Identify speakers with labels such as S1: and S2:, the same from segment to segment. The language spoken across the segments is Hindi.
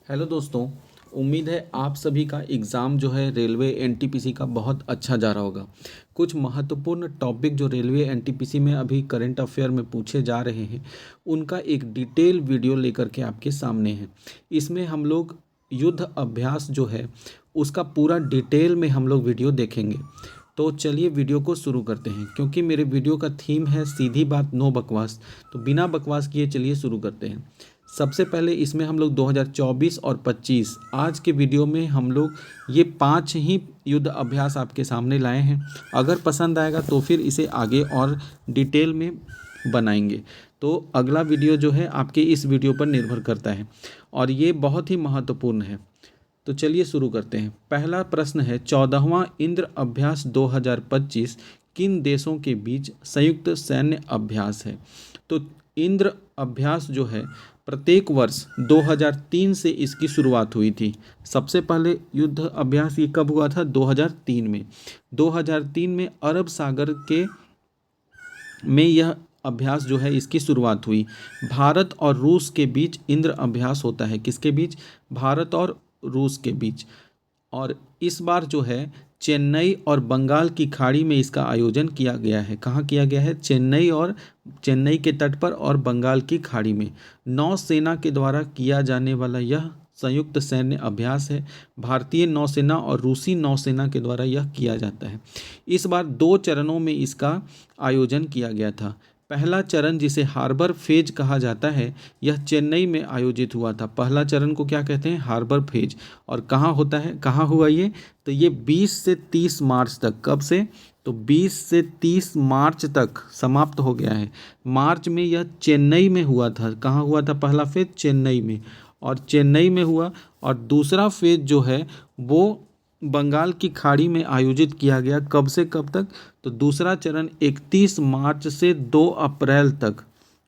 S1: हेलो दोस्तों। उम्मीद है आप सभी का एग्ज़ाम जो है रेलवे एनटीपीसी का बहुत अच्छा जा रहा होगा। कुछ महत्वपूर्ण टॉपिक जो रेलवे एनटीपीसी में अभी करंट अफेयर में पूछे जा रहे हैं उनका एक डिटेल वीडियो लेकर के आपके सामने है। इसमें हम लोग युद्ध अभ्यास जो है उसका पूरा डिटेल में हम लोग वीडियो देखेंगे। तो चलिए वीडियो को शुरू करते हैं। क्योंकि मेरे वीडियो का थीम है सीधी बात नो बकवास, तो बिना बकवास किए चलिए शुरू करते हैं। सबसे पहले इसमें हम लोग 2024 और 25 आज के वीडियो में हम लोग ये 5 ही युद्ध अभ्यास आपके सामने लाए हैं। अगर पसंद आएगा तो फिर इसे आगे और डिटेल में बनाएंगे। तो अगला वीडियो जो है आपके इस वीडियो पर निर्भर करता है और ये बहुत ही महत्वपूर्ण है। तो चलिए शुरू करते हैं। पहला प्रश्न है 14वां इंद्र अभ्यास 2025 किन देशों के बीच संयुक्त सैन्य अभ्यास है। तो इंद्र अभ्यास जो है प्रत्येक वर्ष 2003 से इसकी शुरुआत हुई थी। सबसे पहले युद्ध अभ्यास ये कब हुआ था? 2003 में। 2003 में अरब सागर के में यह अभ्यास जो है इसकी शुरुआत हुई। भारत और रूस के बीच इंद्र अभ्यास होता है। किसके बीच? भारत और रूस के बीच। और इस बार जो है चेन्नई और बंगाल की खाड़ी में इसका आयोजन किया गया है। कहाँ किया गया है? चेन्नई के तट पर और बंगाल की खाड़ी में। नौसेना के द्वारा किया जाने वाला यह संयुक्त सैन्य अभ्यास है। भारतीय नौसेना और रूसी नौसेना के द्वारा यह किया जाता है। इस बार 2 चरणों में इसका आयोजन किया गया था। पहला चरण जिसे हार्बर फेज कहा जाता है यह चेन्नई में आयोजित हुआ था। पहला चरण को क्या कहते हैं? Harbour phase. और कहाँ होता है, कहाँ हुआ ये? तो ये 20 से 30 मार्च तक। कब से? तो 20 से 30 मार्च तक समाप्त हो गया है। मार्च में यह चेन्नई में हुआ था। कहाँ हुआ था पहला फेज? चेन्नई में। और चेन्नई में हुआ। और दूसरा फेज जो है वो बंगाल की खाड़ी में आयोजित किया गया। कब से कब तक? तो दूसरा चरण 31 मार्च से 2 अप्रैल तक।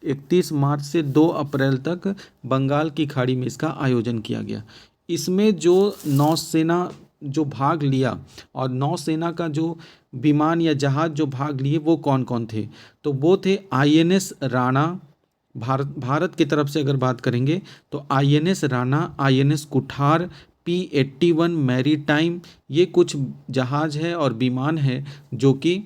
S1: 31 मार्च से 2 अप्रैल तक बंगाल की खाड़ी में इसका आयोजन किया गया। इसमें जो नौसेना जो भाग लिया और नौसेना का जो विमान या जहाज जो भाग लिए वो कौन कौन थे? तो वो थे आईएनएस राणा। भारत की तरफ से अगर बात करेंगे तो आईएनएस राणा, आईएनएस कुठार, P-81 मैरी टाइम, ये कुछ जहाज है और विमान है जो कि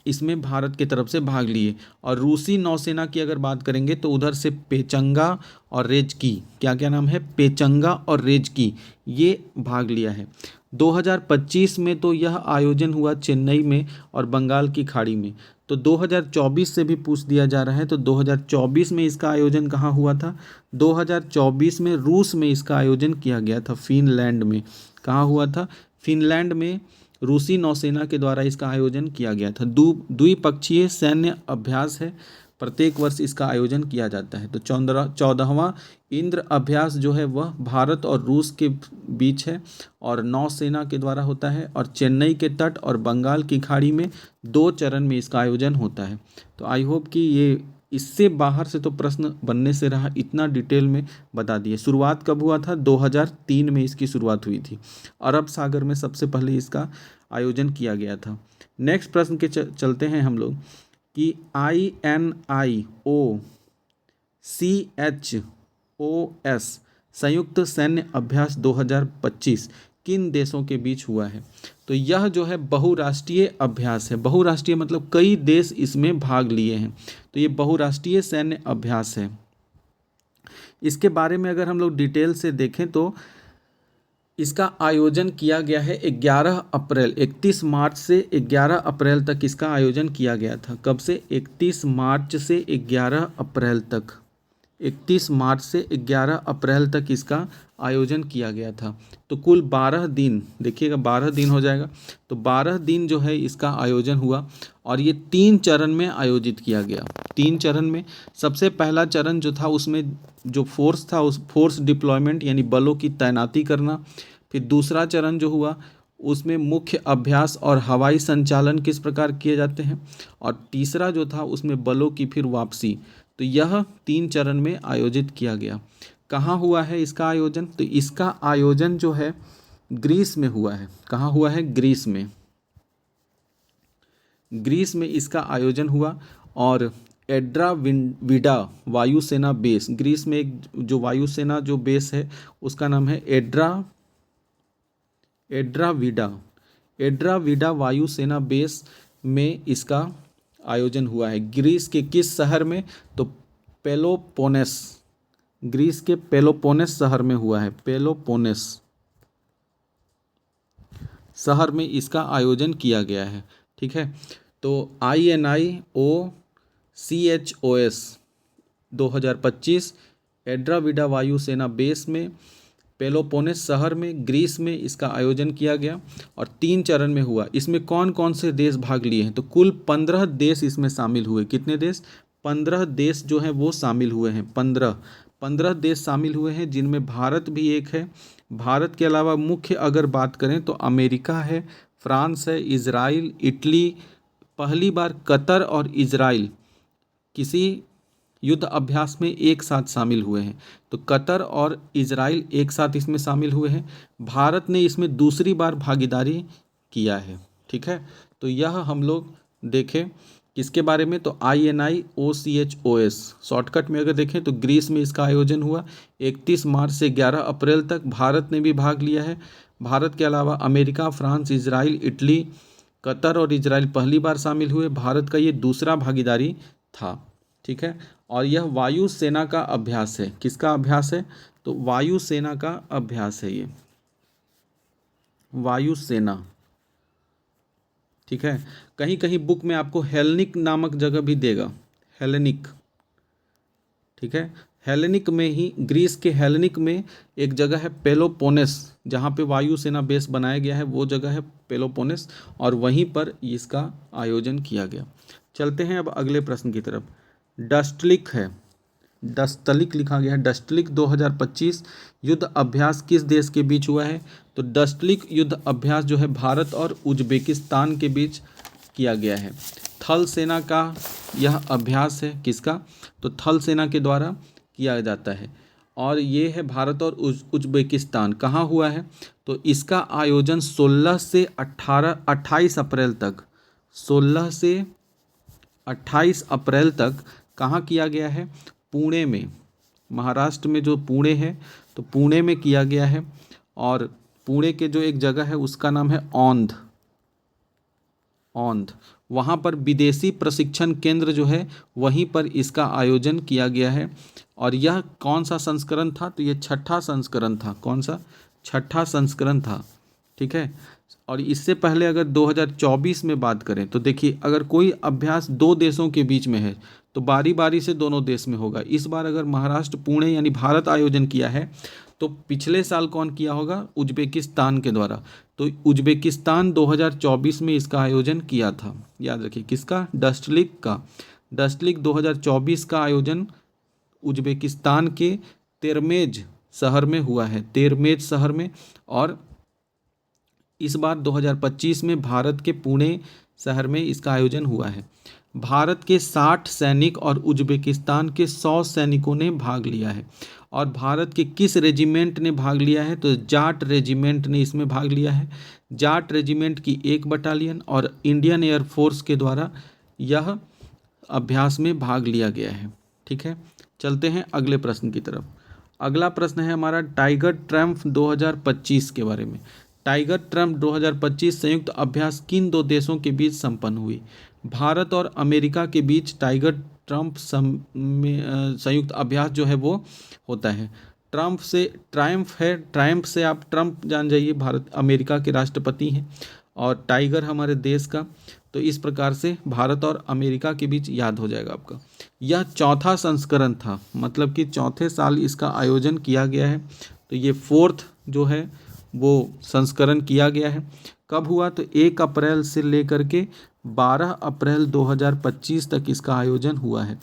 S1: इसमें भारत की तरफ से भाग लिए। और रूसी नौसेना की अगर बात करेंगे तो उधर से पेचंगा और रेजकी, क्या क्या नाम है? पेचंगा और रेजकी, ये भाग लिया है। 2025 में तो यह आयोजन हुआ चेन्नई में और बंगाल की खाड़ी में। तो 2024 से भी पूछ दिया जा रहा है। तो 2024 में इसका आयोजन कहाँ हुआ था? 2024 में रूस में इसका आयोजन किया गया था, फिनलैंड में। कहाँ हुआ था? फिनलैंड में रूसी नौसेना के द्वारा इसका आयोजन किया गया था। द्विपक्षीय सैन्य अभ्यास है। प्रत्येक वर्ष इसका आयोजन किया जाता है। तो 14वां इंद्र अभ्यास जो है वह भारत और रूस के बीच है और नौसेना के द्वारा होता है। और चेन्नई के तट और बंगाल की खाड़ी में 2 चरण में इसका आयोजन होता है। तो आई होप कि ये इससे बाहर से तो प्रश्न बनने से रहा, इतना डिटेल में बता दिए। शुरुआत कब हुआ था? 2003 में इसकी शुरुआत हुई थी। अरब सागर में सबसे पहले इसका आयोजन किया गया था। नेक्स्ट प्रश्न के चलते हैं हम लोग कि INIOCHOS संयुक्त सैन्य अभ्यास 2025 किन देशों के बीच हुआ है? तो यह जो है बहुराष्ट्रीय अभ्यास है। बहुराष्ट्रीय मतलब कई देश इसमें भाग लिए हैं। तो ये बहुराष्ट्रीय सैन्य अभ्यास है। इसके बारे में अगर हम लोग डिटेल से देखें तो इसका आयोजन किया गया है 11 अप्रैल, 31 मार्च से 11 अप्रैल तक इसका आयोजन किया गया था। कब से? 31 मार्च से 11 अप्रैल तक। 31 मार्च से 11 अप्रैल तक इसका आयोजन किया गया था। तो कुल 12 दिन, देखिएगा 12 दिन हो जाएगा। तो 12 दिन जो है इसका आयोजन हुआ और ये 3 चरण में आयोजित किया गया। 3 चरण में सबसे पहला चरण जो था उसमें जो फोर्स था उस फोर्स डिप्लॉयमेंट यानी बलों की तैनाती करना। फिर दूसरा चरण जो हुआ उसमें मुख्य अभ्यास और हवाई संचालन किस प्रकार किए जाते हैं। और तीसरा जो था उसमें बलों की फिर वापसी। तो यह 3 चरण में आयोजित किया गया। कहाँ हुआ है इसका आयोजन? तो इसका आयोजन जो है ग्रीस में हुआ है। कहाँ हुआ है? ग्रीस में। ग्रीस में इसका आयोजन हुआ और एड्राविडा वायुसेना बेस, ग्रीस में एक जो वायुसेना जो बेस है उसका नाम है एड्राविडा। एड्राविडा वायुसेना बेस में इसका आयोजन हुआ है। ग्रीस के किस शहर में? तो पेलोपोनेस, ग्रीस के पेलोपोनेस शहर में हुआ है। पेलोपोनेस शहर में इसका आयोजन किया गया है। ठीक है, तो INIOCHOS 2025 एड्राविडा वायुसेना बेस में पेलोपोनेस शहर में ग्रीस में इसका आयोजन किया गया और 3 चरण में हुआ। इसमें कौन कौन से देश भाग लिए हैं? तो कुल 15 देश इसमें शामिल हुए। कितने देश? 15 देश जो हैं वो शामिल हुए हैं। 15 देश शामिल हुए हैं, जिनमें भारत भी एक है। भारत के अलावा मुख्य अगर बात करें तो अमेरिका है, फ्रांस है, इजराइल, इटली, पहली बार कतर और इजराइल किसी युद्ध अभ्यास में एक साथ शामिल हुए हैं। तो कतर और इजराइल एक साथ इसमें शामिल हुए हैं। भारत ने इसमें दूसरी बार भागीदारी किया है। ठीक है, तो यह हम लोग देखें किसके बारे में? तो INIOCHOS शॉर्टकट में अगर देखें तो ग्रीस में इसका आयोजन हुआ 31 मार्च से 11 अप्रैल तक। भारत ने भी भाग लिया है। भारत के अलावा America, France, Israel, Italy, Qatar और इजराइल पहली बार शामिल हुए। भारत का ये दूसरा भागीदारी था। ठीक है, और यह वायुसेना का अभ्यास है। किसका अभ्यास है? तो वायुसेना का अभ्यास है ये, वायुसेना। ठीक है, कहीं कहीं बुक में आपको हेलेनिक नामक जगह भी देगा, हेलेनिक। ठीक है, हेलेनिक में ही, ग्रीस के हेलेनिक में एक जगह है पेलोपोनेस, जहाँ पे वायुसेना बेस बनाया गया है, वो जगह है पेलोपोनेस, और वहीं पर इसका आयोजन किया गया। चलते हैं अब अगले प्रश्न की तरफ। डस्टलिक है, डस्टलिक लिखा गया है। डस्टलिक 2025 युद्ध अभ्यास किस देश के बीच हुआ है? तो डस्टलिक युद्ध अभ्यास जो है भारत और उज्बेकिस्तान के बीच किया गया है। थल सेना का यह अभ्यास है। किसका? तो थल सेना के द्वारा किया जाता है, और ये है भारत और उज्बेकिस्तान। कहाँ हुआ है? तो इसका आयोजन 16 से 28 अप्रैल तक, 16 से 28 अप्रैल तक कहाँ किया गया है? पुणे में, महाराष्ट्र में जो पुणे है, तो पुणे में किया गया है। और पुणे के जो एक जगह है उसका नाम है औंध, औंध। वहाँ पर विदेशी प्रशिक्षण केंद्र जो है वहीं पर इसका आयोजन किया गया है। और यह कौन सा संस्करण था? तो यह 6ठा संस्करण था। कौन सा? 6ठा संस्करण था। ठीक है, और इससे पहले अगर 2024 में बात करें तो देखिए, अगर कोई अभ्यास 2 देशों के बीच में है तो बारी बारी से दोनों देश में होगा। इस बार अगर महाराष्ट्र पुणे यानी भारत आयोजन किया है, तो पिछले साल कौन किया होगा? उज्बेकिस्तान के द्वारा। तो उज्बेकिस्तान 2024 में इसका आयोजन किया था। याद रखिए, किसका? डस्टलिक का। डस्टलिक 2024 का आयोजन उज्बेकिस्तान के तेरमेज शहर में हुआ है, तेरमेज शहर में। और इस बार 2025 में भारत के पुणे शहर में इसका आयोजन हुआ है। भारत के 60 सैनिक और उज्बेकिस्तान के 100 सैनिकों ने भाग लिया है। और भारत के किस रेजिमेंट ने भाग लिया है? तो जाट रेजिमेंट ने इसमें भाग लिया है। जाट रेजिमेंट की 1 बटालियन और इंडियन एयरफोर्स के द्वारा यह अभ्यास में भाग लिया गया है। ठीक है, चलते हैं अगले प्रश्न की तरफ। अगला प्रश्न है हमारा टाइगर ट्रम्प 2025 के बारे में। टाइगर ट्रम्प 2025 संयुक्त अभ्यास किन 2 देशों के बीच संपन्न हुई? भारत और अमेरिका के बीच टाइगर ट्रम्प संयुक्त अभ्यास जो है वो होता है। ट्रम्प से ट्रायम्फ है, ट्रायम्फ से आप ट्रम्प जान जाइए, भारत अमेरिका के राष्ट्रपति हैं, और टाइगर हमारे देश का। तो इस प्रकार से भारत और अमेरिका के बीच याद हो जाएगा आपका। यह 4था संस्करण था, मतलब कि 4थे साल इसका आयोजन किया गया है। तो ये 4th जो है वो संस्करण किया गया है। कब हुआ? तो 1 अप्रैल से लेकर के 12 अप्रैल 2025 तक इसका आयोजन हुआ है।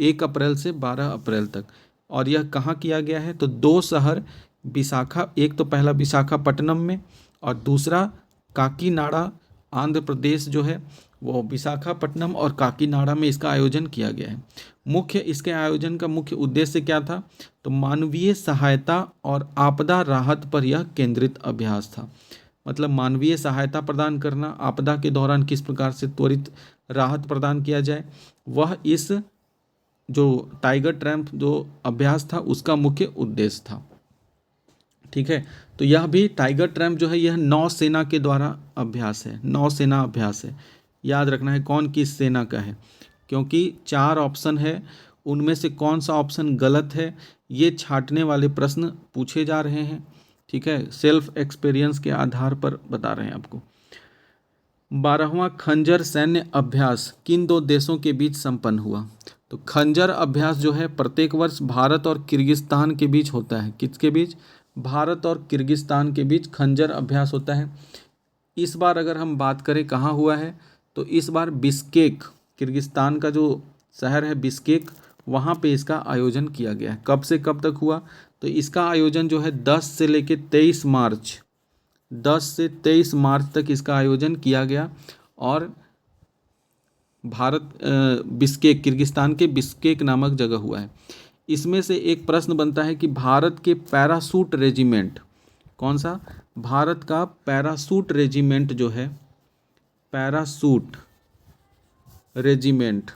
S1: 1 अप्रैल से 12 अप्रैल तक। और यह कहाँ किया गया है? तो 2 शहर विशाखा, एक तो पहला विशाखापट्टनम में और दूसरा काकीनाडा, आंध्र प्रदेश जो है वो विशाखापट्टनम और काकीनाडा में इसका आयोजन किया गया है। मुख्य इसके आयोजन का मुख्य उद्देश्य क्या था? तो मानवीय सहायता और आपदा राहत पर यह केंद्रित अभ्यास था। मतलब मानवीय सहायता प्रदान करना, आपदा के दौरान किस प्रकार से त्वरित राहत प्रदान किया जाए, वह इस जो टाइगर ट्रैम्प जो अभ्यास था उसका मुख्य उद्देश्य था। ठीक है, तो यह भी टाइगर ट्रैम्प जो है यह नौसेना के द्वारा अभ्यास है, नौसेना अभ्यास है। याद रखना है कौन किस सेना का है, क्योंकि 4 ऑप्शन है, उनमें से कौन सा ऑप्शन गलत है ये छांटने वाले प्रश्न पूछे जा रहे हैं। ठीक है, सेल्फ एक्सपीरियंस के आधार पर बता रहे हैं आपको। 12वां खंजर सैन्य अभ्यास किन 2 देशों के बीच संपन्न हुआ? तो खंजर अभ्यास जो है प्रत्येक वर्ष भारत और किर्गिस्तान के बीच होता है। किसके बीच? भारत और किर्गिस्तान के बीच खंजर अभ्यास होता है। इस बार अगर हम बात करें कहाँ हुआ है, तो इस बार बिश्केक, किर्गिस्तान का जो शहर है बिश्केक, वहाँ पे इसका आयोजन किया गया है। कब से कब तक हुआ? तो इसका आयोजन जो है 10 से लेकर 23 मार्च, 10 से 23 मार्च तक इसका आयोजन किया गया। और बिश्केक, किर्गिस्तान के बिश्केक नामक जगह हुआ है। इसमें से एक प्रश्न बनता है कि भारत के पैरासूट रेजिमेंट, कौन सा? भारत का पैरासूट रेजिमेंट जो है, पैरासूट रेजिमेंट,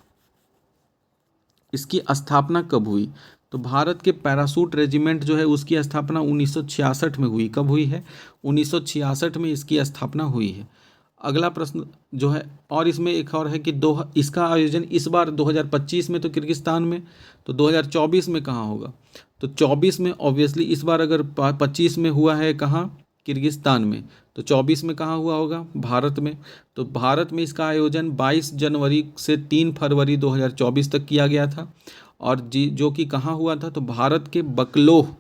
S1: इसकी स्थापना कब हुई? तो भारत के पैरासूट रेजिमेंट जो है उसकी स्थापना 1966 में हुई। कब हुई है? 1966 में इसकी स्थापना हुई है। अगला प्रश्न जो है, और इसमें एक और है कि इसका आयोजन इस बार 2025 में तो किर्गिस्तान में, तो 2024 में कहाँ होगा? तो 24 में ऑब्वियसली, इस बार अगर 25 में हुआ है कहाँ? किर्गिस्तान में, तो 24 में कहाँ हुआ होगा? भारत में। तो भारत में इसका आयोजन 22 जनवरी से 3 फरवरी 2024 तक किया गया था। और जो कि कहाँ हुआ था? तो भारत के बकलोह,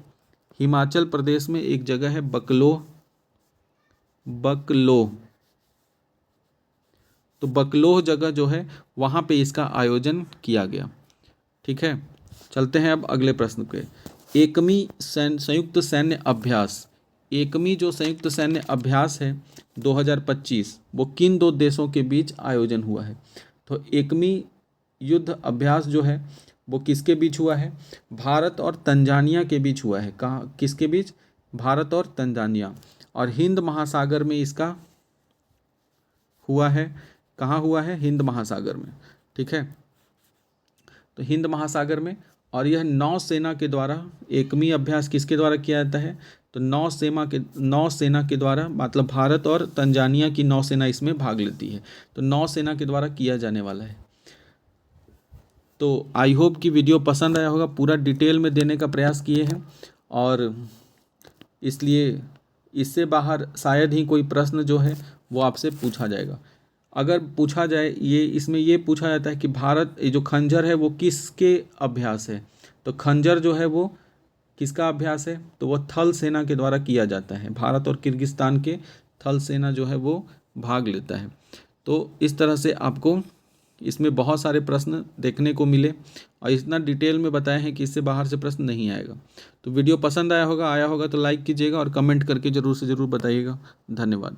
S1: हिमाचल प्रदेश में एक जगह है बकलोह, बकलोह, तो बकलोह जगह जो है वहाँ पे इसका आयोजन किया गया। ठीक है, चलते हैं अब अगले प्रश्न पे। एकमी संयुक्त सैन्य अभ्यास, एकमी जो संयुक्त सैन्य अभ्यास है 2025, वो किन 2 देशों के बीच आयोजन हुआ है? तो एकमी युद्ध अभ्यास जो है वो किसके बीच हुआ है? भारत और तंजानिया के बीच हुआ है। कहाँ, किसके बीच? भारत और तंजानिया। और हिंद महासागर में इसका हुआ है। कहाँ हुआ है? हिंद महासागर में। ठीक है, तो हिंद महासागर में। और यह नौसेना के द्वारा, एकमी अभ्यास किसके द्वारा किया जाता है? तो नौसेना के द्वारा, मतलब भारत और तंजानिया की नौसेना इसमें भाग लेती है, तो नौसेना के द्वारा किया जाने वाला है। तो आई होप कि वीडियो पसंद आया होगा, पूरा डिटेल में देने का प्रयास किए हैं, और इसलिए इससे बाहर शायद ही कोई प्रश्न जो है वो आपसे पूछा जाएगा। अगर पूछा जाए, इसमें ये पूछा जाता है कि भारत, ये जो खंजर है वो किसके अभ्यास है? तो खंजर जो है वो किसका अभ्यास है? तो वो थल सेना के द्वारा किया जाता है। भारत और किर्गिस्तान के थल सेना जो है वो भाग लेता है। तो इस तरह से आपको इसमें बहुत सारे प्रश्न देखने को मिले, और इतना डिटेल में बताए हैं कि इससे बाहर से प्रश्न नहीं आएगा। तो वीडियो पसंद आया होगा तो लाइक कीजिएगा, और कमेंट करके ज़रूर से ज़रूर बताइएगा। धन्यवाद।